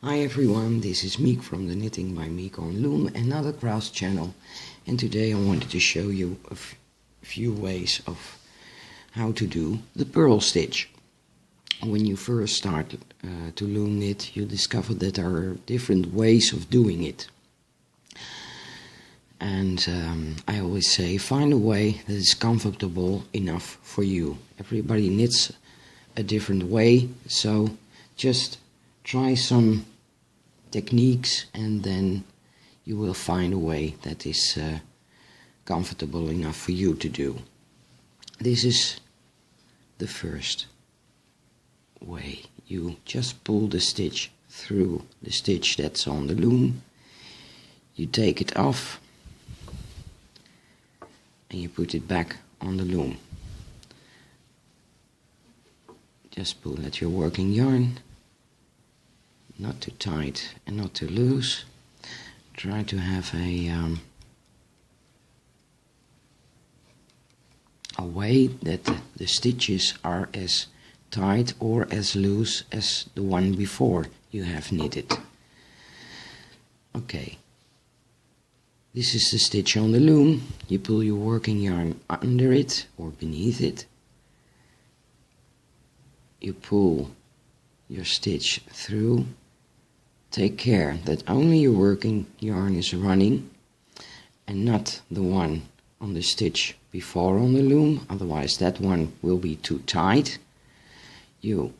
Hi everyone, this is Meek from the Knitting by Meek on Loom, another crafts channel, and today I wanted to show you a few ways of how to do the purl stitch. When you first start to loom knit, you discover that there are different ways of doing it. And I always say, find a way that is comfortable enough for you. Everybody knits a different way, so just try some techniques and then you will find a way that is comfortable enough for you to do. This is the first way. You just pull the stitch through the stitch that's on the loom. You take it off and you put it back on the loom. Just pull at your working yarn, not too tight and not too loose. Try to have a way that the stitches are as tight or as loose as the one before you have knitted. Okay. This is the stitch on the loom. You pull your working yarn under it or beneath it. You pull your stitch through. Take care that only your working yarn is running and not the one on the stitch before on the loom, otherwise that one will be too tight. You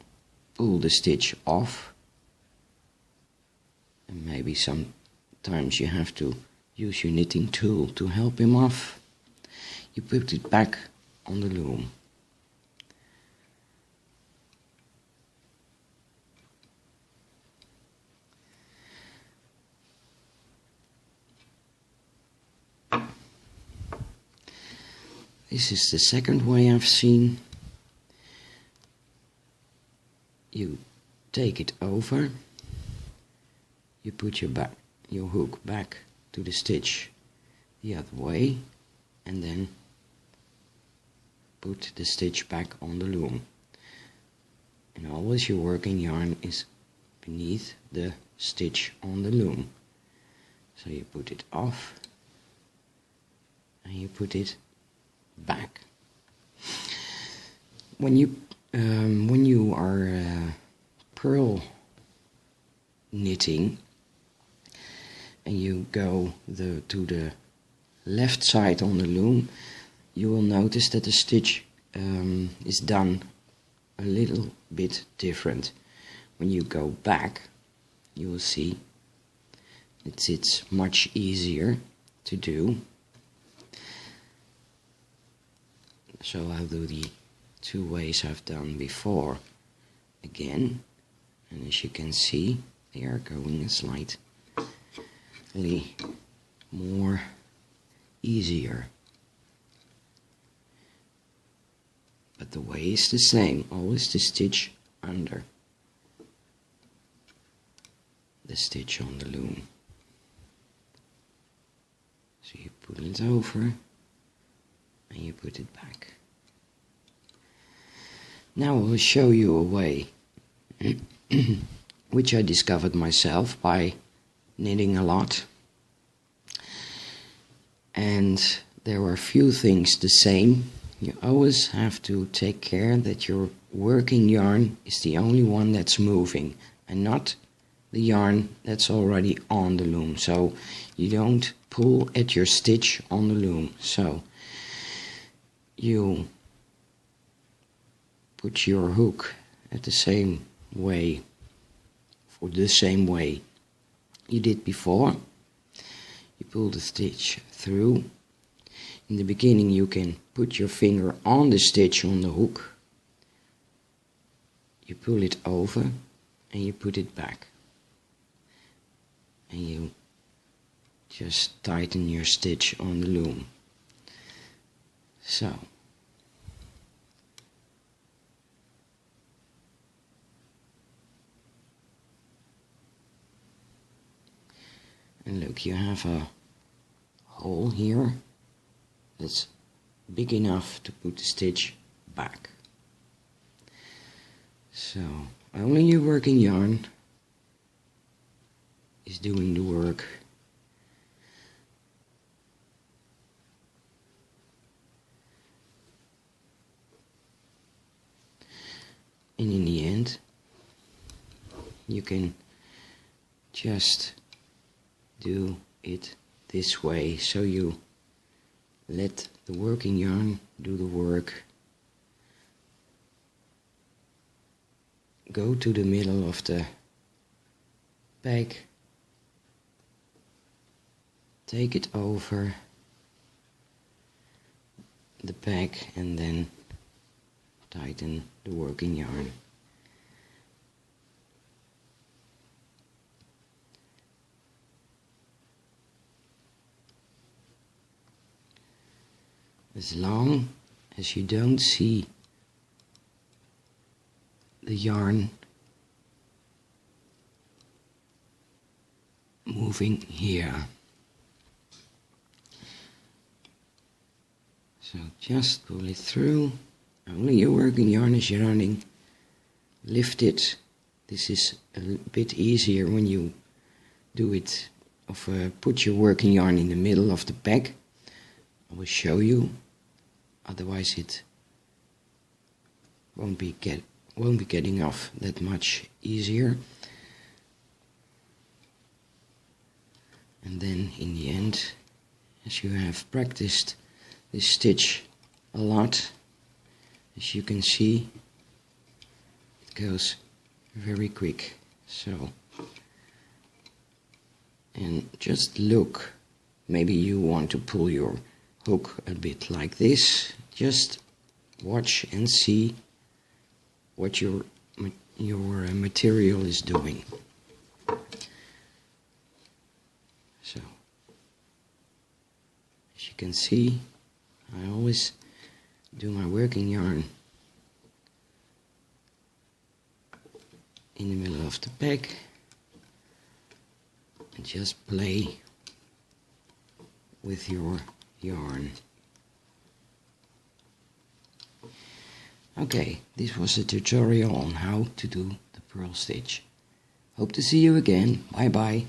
pull the stitch off, and maybe sometimes you have to use your knitting tool to help him off. You put it back on the loom. This is the second way I've seen. You take it over, you put your hook back to the stitch the other way, and then put the stitch back on the loom. And always your working yarn is beneath the stitch on the loom. So you put it off and you put it back. When you are purl knitting and you go to the left side on the loom, you will notice that the stitch is done a little bit different. When you go back, you will see it's much easier to do. So I'll do the two ways I've done before again, and as you can see, they are going a slightly more easier. But the way is the same, always the stitch under the stitch on the loom. So you pull it over and you put it back. Now I will show you a way which I discovered myself by knitting a lot, and there are few things the same. You always have to take care that your working yarn is the only one that's moving and not the yarn that's already on the loom, so you don't pull at your stitch on the loom. So you put your hook at the same way, for the same way you did before. You pull the stitch through. In the beginning you can put your finger on the stitch on the hook. You pull it over and you put it back. And you just tighten your stitch on the loom. So. And look, you have a hole here that's big enough to put the stitch back. So only your working yarn is doing the work. And in the end, you can just do it this way, so you let the working yarn do the work. Go to the middle of the bag, take it over the bag and then tighten the working yarn. As long as you don't see the yarn moving here. So just pull it through. Only your working yarn is running. Lift it. This is a bit easier when you do it, put your working yarn in the middle of the bag. I will show you. Otherwise it won't be getting off that much easier. And then in the end, as you have practiced this stitch a lot, as you can see, it goes very quick. So, and just look, maybe you want to pull your hook a bit like this. Just watch and see what your material is doing. So, as you can see, I always do my working yarn in the middle of the bag and just play with your yarn. Okay, this was a tutorial on how to do the purl stitch. Hope to see you again. Bye bye.